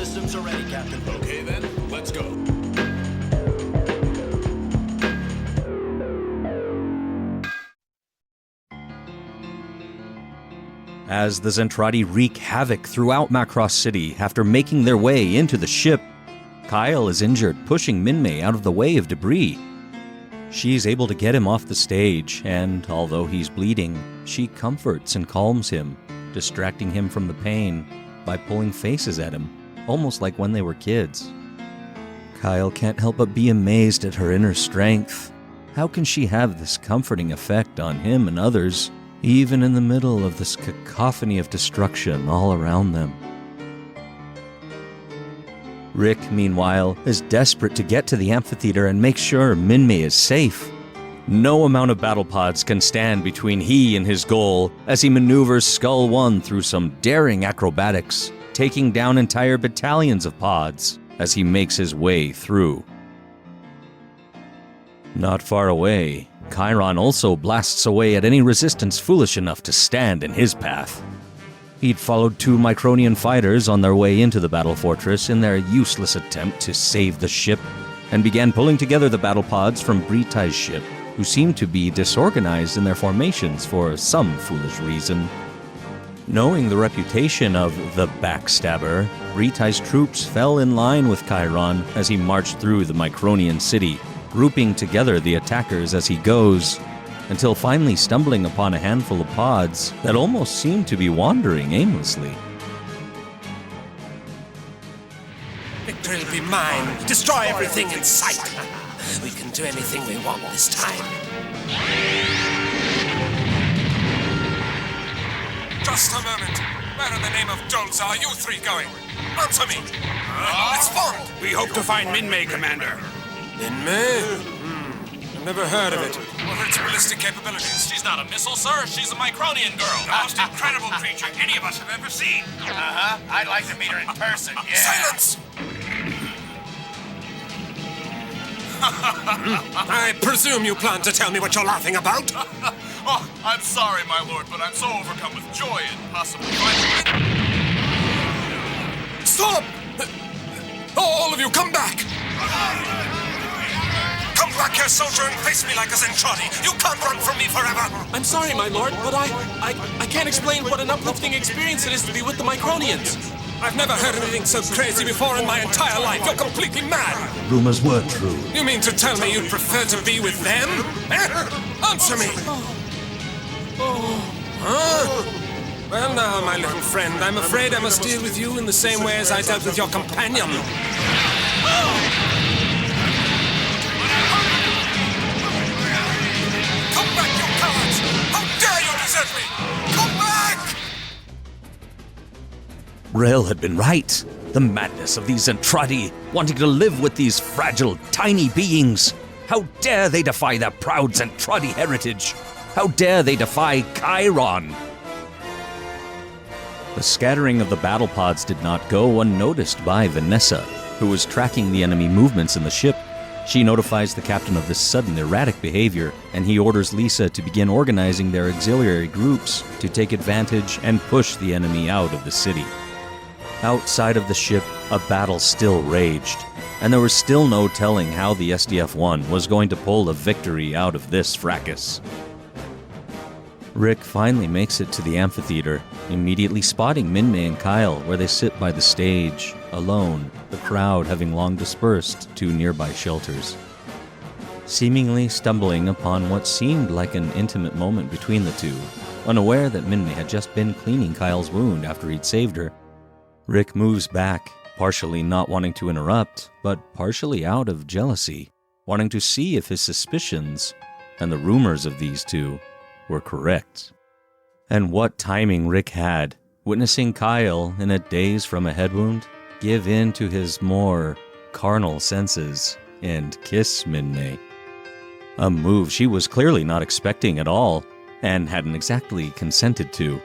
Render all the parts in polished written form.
systems are ready, Captain. Okay then, let's go. As the Zentraedi wreak havoc throughout MACROSS City after making their way into the ship, Kyle is injured, pushing Minmay out of the way of debris. She's able to get him off the stage, and although he's bleeding, she comforts and calms him, distracting him from the pain by pulling faces at him, almost like when they were kids. Kyle can't help but be amazed at her inner strength. How can she have this comforting effect on him and others, even in the middle of this cacophony of destruction all around them? Rick, meanwhile, is desperate to get to the amphitheater and make sure Minmay is safe. No amount of battle pods can stand between he and his goal as he maneuvers Skull One through some daring acrobatics, taking down entire battalions of pods as he makes his way through. Not far away, KHYRON also blasts away at any resistance foolish enough to stand in his path. He'd followed 2 Micronian fighters on their way into the battle fortress in their useless attempt to save the ship, and began pulling together the battle pods from Veritech's ship, who seemed to be disorganized in their formations for some foolish reason. Knowing the reputation of the backstabber, Veritech's troops fell in line with KHYRON as he marched through the Micronian city, grouping together the attackers as he goes, until finally stumbling upon a handful of pods that almost seemed to be wandering aimlessly. Victory will be mine. Destroy everything in sight. We can do anything we want this time. Just a moment. Where in the name of dolls are you 3 going? Answer me. It's formed. We hope to find Minmay, Commander. Minmay? I've never heard of it. What are its ballistic capabilities? She's not a missile, sir. She's a Micronian girl. The most incredible creature any of us have ever seen. I'd like to meet her in person, yeah. Silence! I presume you plan to tell me what you're laughing about? Oh, I'm sorry, my lord, but I'm so overcome with joy and possibly finding... Stop! All of you, come back! Come back here, soldier, and face me like a Zentraedi. You can't run from me forever! I'm sorry, my lord, but I can't explain what an uplifting experience it is to be with the Micronians. I've never heard anything so crazy before in my entire life. You're completely mad! Rumors were true. You mean to tell me you'd prefer to be with them? Answer me! Huh? Well now, my little friend, I'm afraid I must deal with you in the same way as I dealt with your companion. Come back, you cowards! How dare you desert me! Come back! Rael had been right. The madness of these Zentraedi, wanting to live with these fragile, tiny beings. How dare they defy their proud Zentraedi heritage? How dare they defy KHYRON? The scattering of the battle pods did not go unnoticed by Vanessa, who was tracking the enemy movements in the ship. She notifies the captain of this sudden erratic behavior, and he orders Lisa to begin organizing their auxiliary groups to take advantage and push the enemy out of the city. Outside of the ship, a battle still raged, and there was still no telling how the SDF-1 was going to pull a victory out of this fracas. Rick finally makes it to the amphitheater, immediately spotting Minmay and Kyle where they sit by the stage, alone, the crowd having long dispersed to nearby shelters. Seemingly stumbling upon what seemed like an intimate moment between the two, unaware that Minmay had just been cleaning Kyle's wound after he'd saved her, Rick moves back, partially not wanting to interrupt, but partially out of jealousy, wanting to see if his suspicions, and the rumors of these two, were correct. And what timing Rick had, witnessing Kyle, in a daze from a head wound, give in to his more carnal senses and kiss Minmay. A move she was clearly not expecting at all, and hadn't exactly consented to.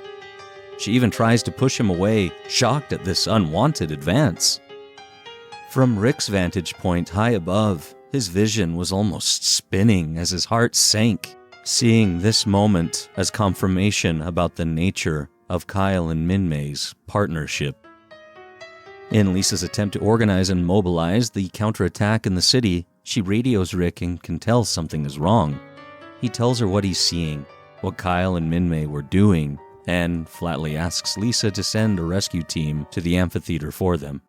She even tries to push him away, shocked at this unwanted advance. From Rick's vantage point high above, his vision was almost spinning as his heart sank, seeing this moment as confirmation about the nature of Kyle and Minmay's partnership. In Lisa's attempt to organize and mobilize the counterattack in the city, she radios Rick and can tell something is wrong. He tells her what he's seeing, what Kyle and Minmay were doing, and flatly asks Lisa to send a rescue team to the amphitheater for them.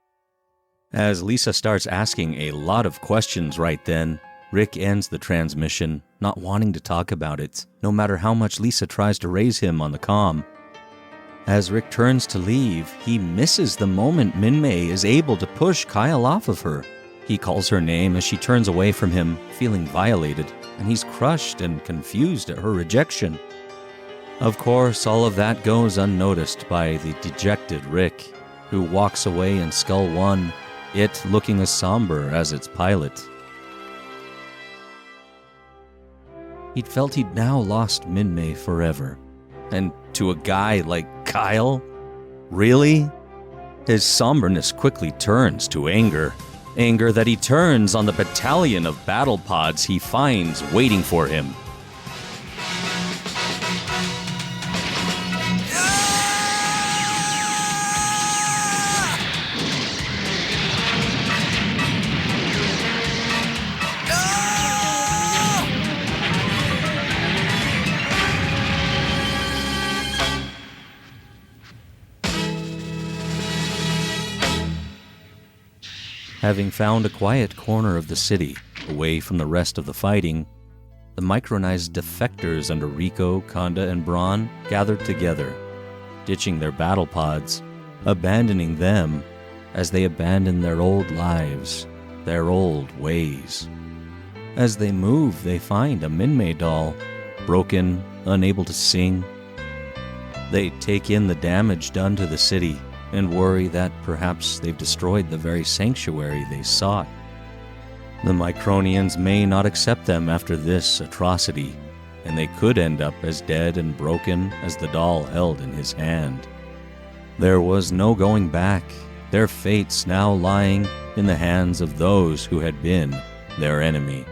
As Lisa starts asking a lot of questions right then, Rick ends the transmission, not wanting to talk about it, no matter how much Lisa tries to raise him on the comm. As Rick turns to leave, he misses the moment Minmay is able to push Kyle off of her. He calls her name as she turns away from him, feeling violated, and he's crushed and confused at her rejection. Of course, all of that goes unnoticed by the dejected Rick, who walks away in Skull One, it looking as somber as its pilot. He'd felt he'd now lost Minmay forever. And to a guy like Kyle? Really? His somberness quickly turns to anger. Anger that he turns on the battalion of battle pods he finds waiting for him. Having found a quiet corner of the city, away from the rest of the fighting, the Micronized defectors under RICO, KONDA and BRON gathered together, ditching their battle pods, abandoning them as they abandon their old lives, their old ways. As they move, they find a Minmay doll, broken, unable to sing. They take in the damage done to the city, and worry that perhaps they've destroyed the very sanctuary they sought. The Micronians may not accept them after this atrocity, and they could end up as dead and broken as the doll held in his hand. There was no going back, their fates now lying in the hands of those who had been their enemy.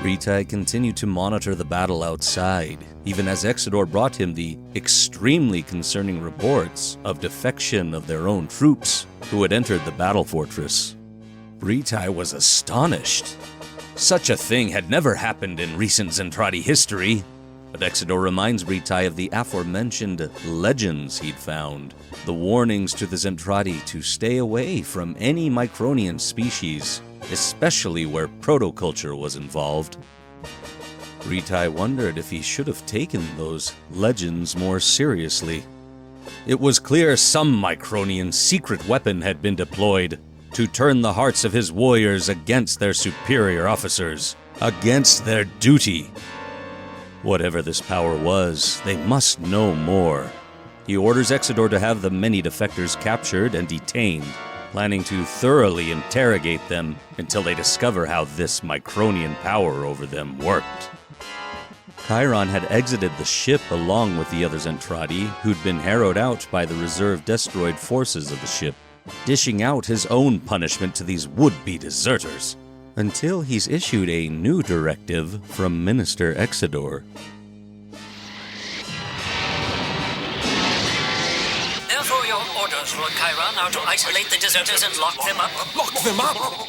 Ritai continued to monitor the battle outside, even as Exodor brought him the extremely concerning reports of defection of their own troops who had entered the battle fortress. Ritai was astonished. Such a thing had never happened in recent Zentraedi history, but Exodor reminds Ritai of the aforementioned legends he'd found, the warnings to the Zentraedi to stay away from any Micronian species, especially where protoculture was involved. Ritai wondered if he should have taken those legends more seriously. It was clear some Micronian secret weapon had been deployed to turn the hearts of his warriors against their superior officers, against their duty. Whatever this power was, they must know more. He orders Exodor to have the many defectors captured and detained, planning to thoroughly interrogate them until they discover how this Micronian power over them worked. KHYRON had exited the ship along with the other Zentraedi who'd been harrowed out by the reserve destroyed forces of the ship, dishing out his own punishment to these would-be deserters, until he's issued a new directive from Minister Exodor. Therefore your orders, Lord KHYRON, are to isolate the deserters and lock them up? Lock them up?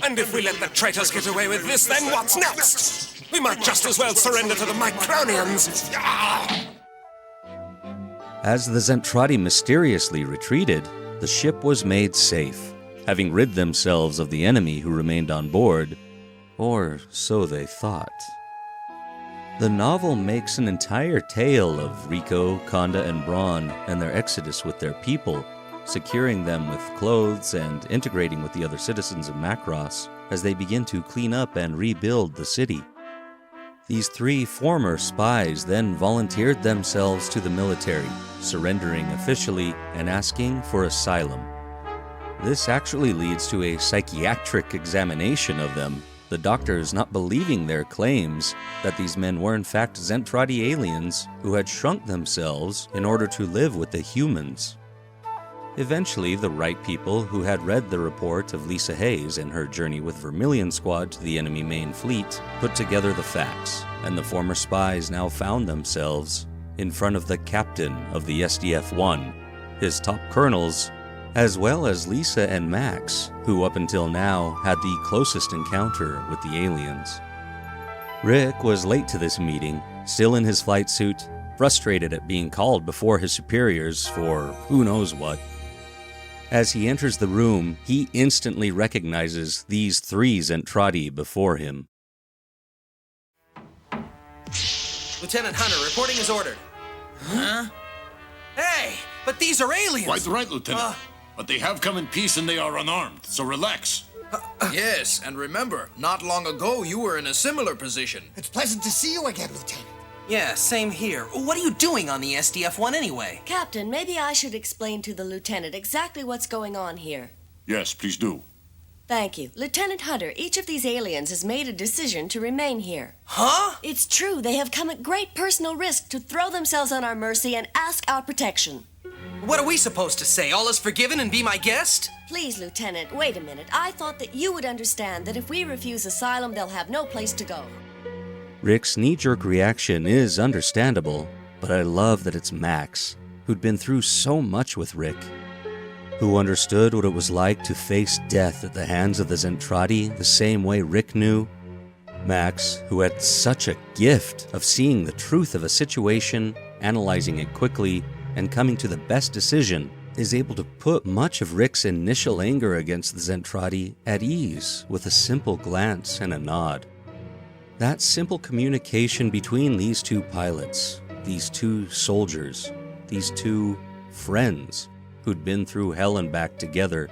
And if we let the traitors get away with this, then what's next? We might just as well surrender to the Micronians. As the Zentraedi mysteriously retreated, the ship was made safe, having rid themselves of the enemy who remained on board, or so they thought. The novel makes an entire tale of RICO, KONDA and BRON and their exodus with their people, securing them with clothes and integrating with the other citizens of Macross as they begin to clean up and rebuild the city. These three former spies then volunteered themselves to the military, surrendering officially and asking for asylum. This actually leads to a psychiatric examination of them, the doctors not believing their claims that these men were in fact Zentraedi aliens who had shrunk themselves in order to live with the humans. Eventually, the right people who had read the report of Lisa Hayes and her journey with Vermilion Squad to the enemy main fleet put together the facts, and the former spies now found themselves in front of the captain of the SDF-1, his top colonels, as well as Lisa and Max, who up until now had the closest encounter with the aliens. Rick was late to this meeting, still in his flight suit, frustrated at being called before his superiors for who knows what. As he enters the room, he instantly recognizes these three Zentraedi before him. Lieutenant Hunter, reporting is ordered. Huh? Hey, but these are aliens! Quite right, Lieutenant. But they have come in peace and they are unarmed, so relax. Yes, and remember, not long ago you were in a similar position. It's pleasant to see you again, Lieutenant. Yeah, same here. What are you doing on the SDF-1 anyway? Captain, maybe I should explain to the lieutenant exactly what's going on here. Yes, please do. Thank you. Lieutenant Hunter, each of these aliens has made a decision to remain here. Huh? It's true. They have come at great personal risk to throw themselves on our mercy and ask our protection. What are we supposed to say? All is forgiven and be my guest? Please, Lieutenant, wait a minute. I thought that you would understand that if we refuse asylum, they'll have no place to go. Rick's knee-jerk reaction is understandable, but I love that it's Max, who'd been through so much with Rick, who understood what it was like to face death at the hands of the Zentraedi the same way Rick knew. Max, who had such a gift of seeing the truth of a situation, analyzing it quickly, and coming to the best decision, is able to put much of Rick's initial anger against the Zentraedi at ease with a simple glance and a nod. That simple communication between these two pilots, these two soldiers, these two friends who'd been through hell and back together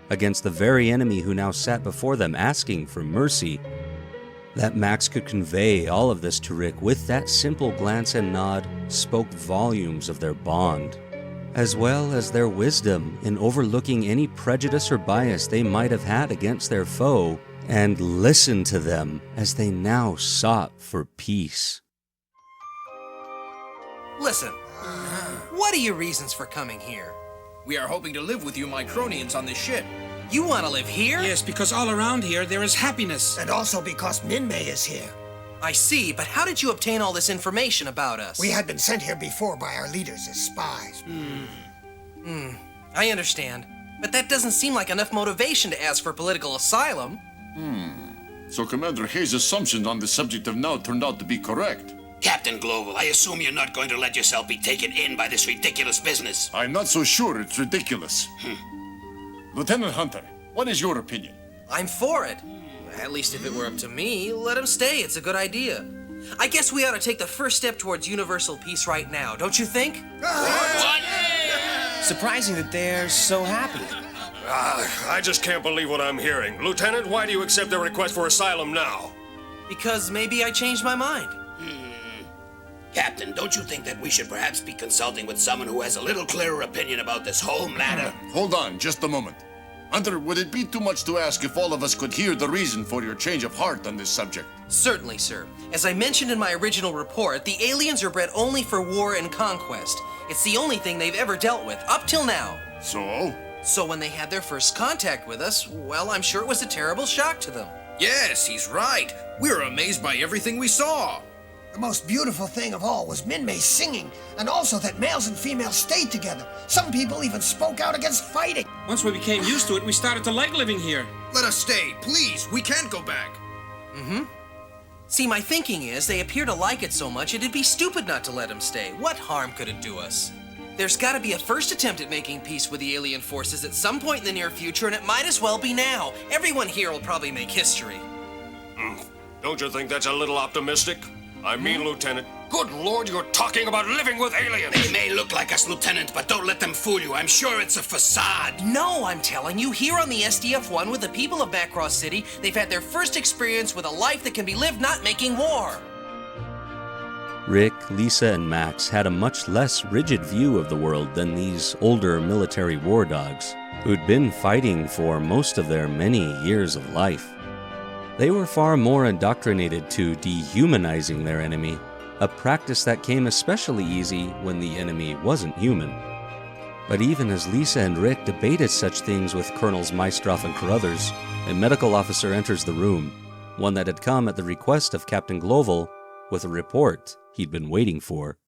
against the very enemy who now sat before them asking for mercy, that Max could convey all of this to Rick with that simple glance and nod spoke volumes of their bond, as well as their wisdom in overlooking any prejudice or bias they might have had against their foe and listened to them as they now sought for peace. Listen, what are your reasons for coming here? We are hoping to live with you Micronians on this ship. You want to live here? Yes, because all around here there is happiness. And also because Minmay is here. I see, but how did you obtain all this information about us? We had been sent here before by our leaders as spies. I understand, but that doesn't seem like enough motivation to ask for political asylum. So Commander Hayes' assumptions on the subject have now turned out to be correct. Captain Global, I assume you're not going to let yourself be taken in by this ridiculous business. I'm not so sure it's ridiculous. Lieutenant Hunter, what is your opinion? I'm for it. At least if it were up to me, let him stay. It's a good idea. I guess we ought to take the first step towards universal peace right now, don't you think? What? Surprising that they're so happy. I just can't believe what I'm hearing. Lieutenant, why do you accept their request for asylum now? Because maybe I changed my mind. Captain, don't you think that we should perhaps be consulting with someone who has a little clearer opinion about this whole matter? Hold on, just a moment. Hunter, would it be too much to ask if all of us could hear the reason for your change of heart on this subject? Certainly, sir. As I mentioned in my original report, the aliens are bred only for war and conquest. It's the only thing they've ever dealt with, up till now. So? So when they had their first contact with us, well, I'm sure it was a terrible shock to them. Yes, he's right. We were amazed by everything we saw. The most beautiful thing of all was Minmay singing, and also that males and females stayed together. Some people even spoke out against fighting. Once we became used to it, we started to like living here. Let us stay, please. We can't go back. See, my thinking is they appear to like it so much it'd be stupid not to let them stay. What harm could it do us? There's got to be a first attempt at making peace with the alien forces at some point in the near future, and it might as well be now. Everyone here will probably make history. Don't you think that's a little optimistic? I mean, Lieutenant, good Lord, you're talking about living with aliens! They may look like us, Lieutenant, but don't let them fool you. I'm sure it's a facade. No, I'm telling you, here on the SDF-1 with the people of MACROSS City, they've had their first experience with a life that can be lived not making war. Rick, Lisa, and Max had a much less rigid view of the world than these older military war dogs, who'd been fighting for most of their many years of life. They were far more indoctrinated to dehumanizing their enemy, a practice that came especially easy when the enemy wasn't human. But even as Lisa and Rick debated such things with Colonels Maistroff and Carruthers, a medical officer enters the room, one that had come at the request of Captain Global with a report he'd been waiting for.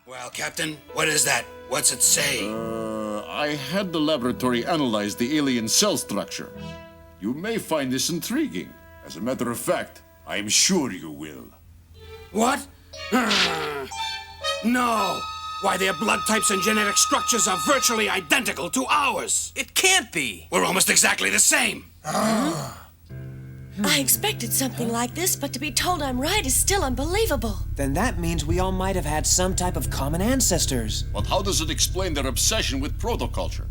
Well, Captain, what is that? What's it say? I had the laboratory analyze the alien cell structure. You may find this intriguing. As a matter of fact, I am sure you will. What? No! Why, their blood types and genetic structures are virtually identical to ours! It can't be! We're almost exactly the same! I expected something like this, but to be told I'm right is still unbelievable. Then that means we all might have had some type of common ancestors. But how does it explain their obsession with protoculture?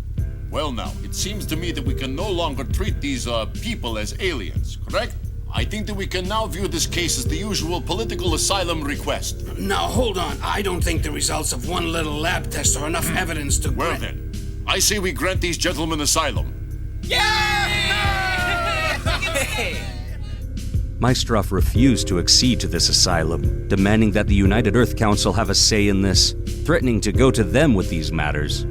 Well now, it seems to me that we can no longer treat these, people as aliens, correct? I think that we can now view this case as the usual political asylum request. Now, hold on. I don't think the results of one little lab test are enough evidence to Well then, I say we grant these gentlemen asylum. Maestroff refused to accede to this asylum, demanding that the United Earth Council have a say in this, threatening to go to them with these matters.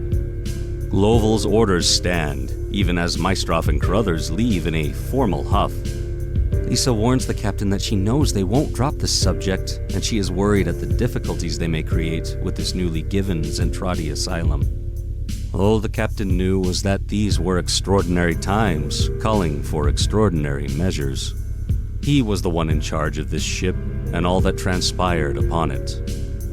Gloval's orders stand, even as Maestroff and Carruthers leave in a formal huff. Lisa warns the captain that she knows they won't drop the subject, and she is worried at the difficulties they may create with this newly given Zentraedi asylum. All the captain knew was that these were extraordinary times, calling for extraordinary measures. He was the one in charge of this ship, and all that transpired upon it.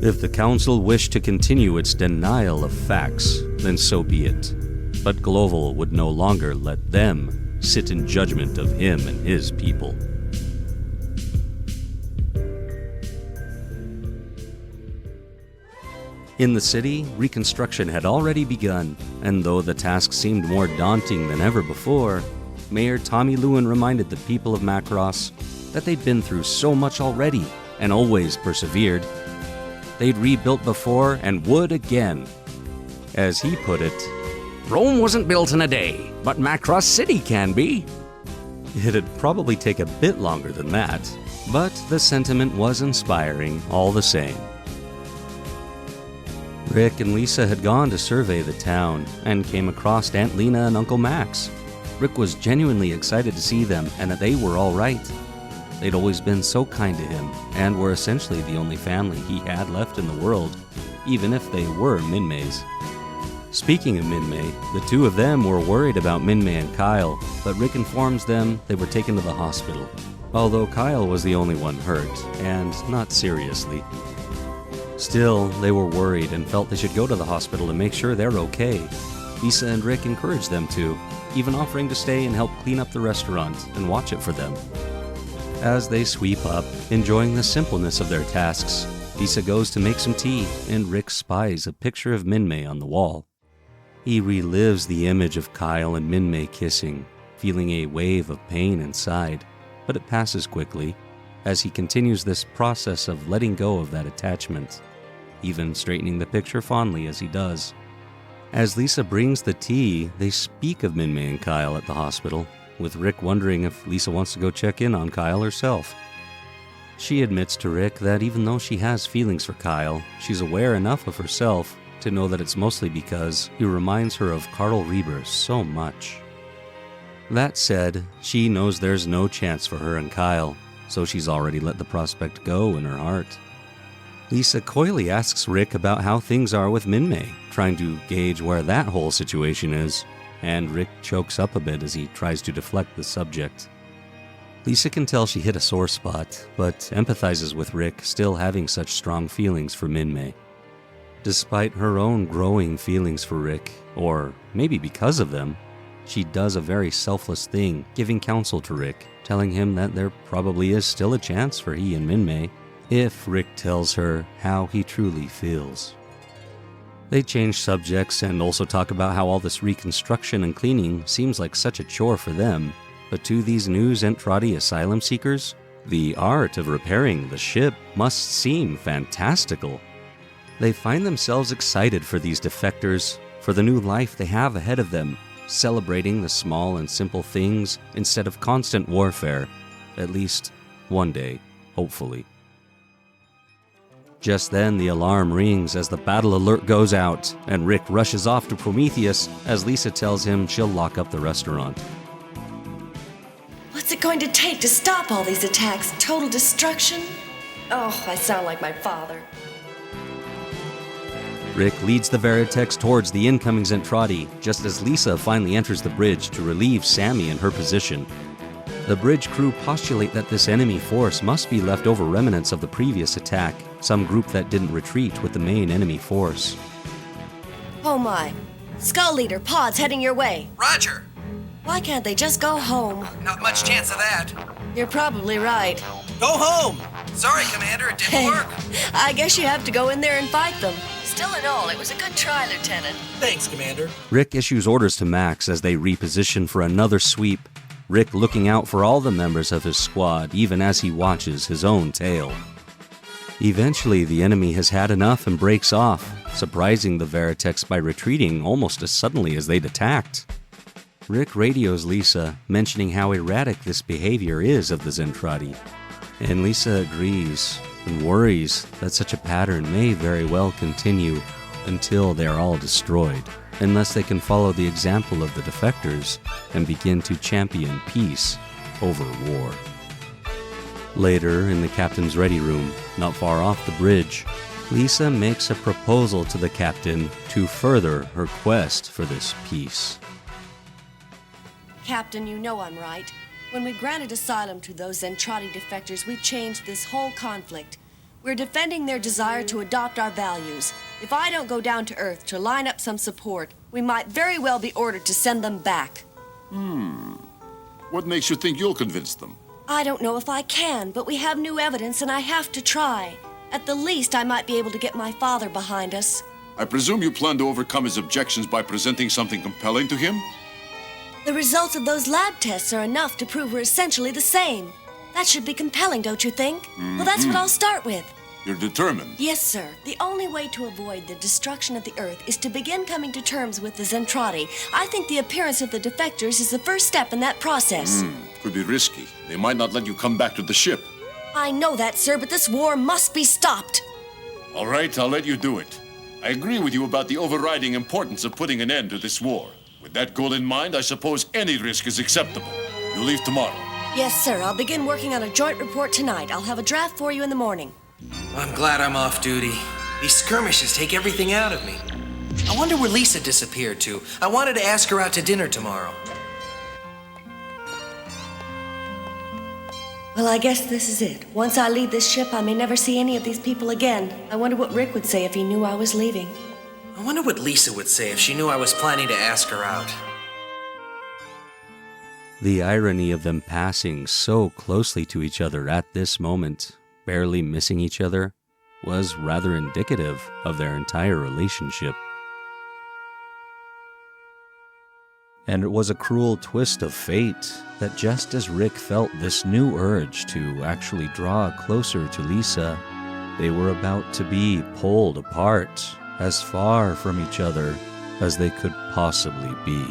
If the Council wished to continue its denial of facts, then so be it. But Gloval would no longer let them sit in judgment of him and his people. In the city, reconstruction had already begun, and though the task seemed more daunting than ever before, Mayor Tommy Lewin reminded the people of Macross that they'd been through so much already and always persevered. They'd rebuilt before and would again. As he put it, Rome wasn't built in a day, but MACROSS CITY can be. It'd probably take a bit longer than that, but the sentiment was inspiring all the same. Rick and Lisa had gone to survey the town and came across Aunt Lena and Uncle Max. Rick was genuinely excited to see them and that they were all right. They'd always been so kind to him and were essentially the only family he had left in the world, even if they were Minmay's. Speaking of Minmay, the two of them were worried about Minmay and Kyle, but Rick informs them they were taken to the hospital, although Kyle was the only one hurt, and not seriously. Still, they were worried and felt they should go to the hospital to make sure they're okay. Lisa and Rick encouraged them to, even offering to stay and help clean up the restaurant and watch it for them. As they sweep up, enjoying the simpleness of their tasks, Lisa goes to make some tea, and Rick spies a picture of Minmay on the wall. He relives the image of Kyle and Minmay kissing, feeling a wave of pain inside, but it passes quickly, as he continues this process of letting go of that attachment, even straightening the picture fondly as he does. As Lisa brings the tea, they speak of Minmay and Kyle at the hospital, with Rick wondering if Lisa wants to go check in on Kyle herself. She admits to Rick that even though she has feelings for Kyle, she's aware enough of herself to know that it's mostly because he reminds her of Carl Reber so much. That said, she knows there's no chance for her and Kyle, so she's already let the prospect go in her heart. Lisa coyly asks Rick about how things are with Minmay, trying to gauge where that whole situation is, and Rick chokes up a bit as he tries to deflect the subject. Lisa can tell she hit a sore spot, but empathizes with Rick still having such strong feelings for Minmay. Despite her own growing feelings for Rick, or maybe because of them, she does a very selfless thing, giving counsel to Rick, telling him that there probably is still a chance for he and Minmay, if Rick tells her how he truly feels. They change subjects and also talk about how all this reconstruction and cleaning seems like such a chore for them, but to these new Zentraedi asylum seekers, the art of repairing the ship must seem fantastical. They find themselves excited for these defectors, for the new life they have ahead of them, celebrating the small and simple things instead of constant warfare, at least one day, hopefully. Just then, the alarm rings as the battle alert goes out, and Rick rushes off to Prometheus as Lisa tells him she'll lock up the restaurant. What's it going to take to stop all these attacks? Total destruction? Oh, I sound like my father. Rick leads the veritechs towards the incoming Zentraedi, just as Lisa finally enters the bridge to relieve Sammy in her position. The bridge crew postulate that this enemy force must be leftover remnants of the previous attack, some group that didn't retreat with the main enemy force. Oh my. Skull Leader, pods heading your way. Roger. Why can't they just go home? Not much chance of that. You're probably right. Go home! Sorry, Commander, it didn't work. I guess you have to go in there and fight them. Still in all, it was a good try, Lieutenant. Thanks, Commander. Rick issues orders to Max as they reposition for another sweep, Rick looking out for all the members of his squad even as he watches his own tail. Eventually, the enemy has had enough and breaks off, surprising the veritechs by retreating almost as suddenly as they'd attacked. Rick radios Lisa, mentioning how erratic this behavior is of the Zentraedi, and Lisa agrees and worries that such a pattern may very well continue until they are all destroyed, unless they can follow the example of the defectors and begin to champion peace over war. Later, in the captain's ready room, not far off the bridge, Lisa makes a proposal to the captain to further her quest for this peace. Captain, you know I'm right. When we granted asylum to those Zentraedi defectors, we changed this whole conflict. We're defending their desire to adopt our values. If I don't go down to Earth to line up some support, we might very well be ordered to send them back. What makes you think you'll convince them? I don't know if I can, but we have new evidence and I have to try. At the least, I might be able to get my father behind us. I presume you plan to overcome his objections by presenting something compelling to him? The results of those lab tests are enough to prove we're essentially the same. That should be compelling, don't you think? Well, that's what I'll start with. You're determined. Yes, sir. The only way to avoid the destruction of the Earth is to begin coming to terms with the Zentraedi. I think the appearance of the defectors is the first step in that process. Could be risky. They might not let you come back to the ship. I know that, sir, but this war must be stopped. All right, I'll let you do it. I agree with you about the overriding importance of putting an end to this war. With that goal in mind, I suppose any risk is acceptable. You leave tomorrow. Yes, sir. I'll begin working on a joint report tonight. I'll have a draft for you in the morning. I'm glad I'm off duty. These skirmishes take everything out of me. I wonder where Lisa disappeared to. I wanted to ask her out to dinner tomorrow. Well, I guess this is it. Once I leave this ship, I may never see any of these people again. I wonder what Rick would say if he knew I was leaving. I wonder what Lisa would say if she knew I was planning to ask her out. The irony of them passing so closely to each other at this moment, barely missing each other, was rather indicative of their entire relationship. And it was a cruel twist of fate that just as Rick felt this new urge to actually draw closer to Lisa, they were about to be pulled apart, as far from each other as they could possibly be.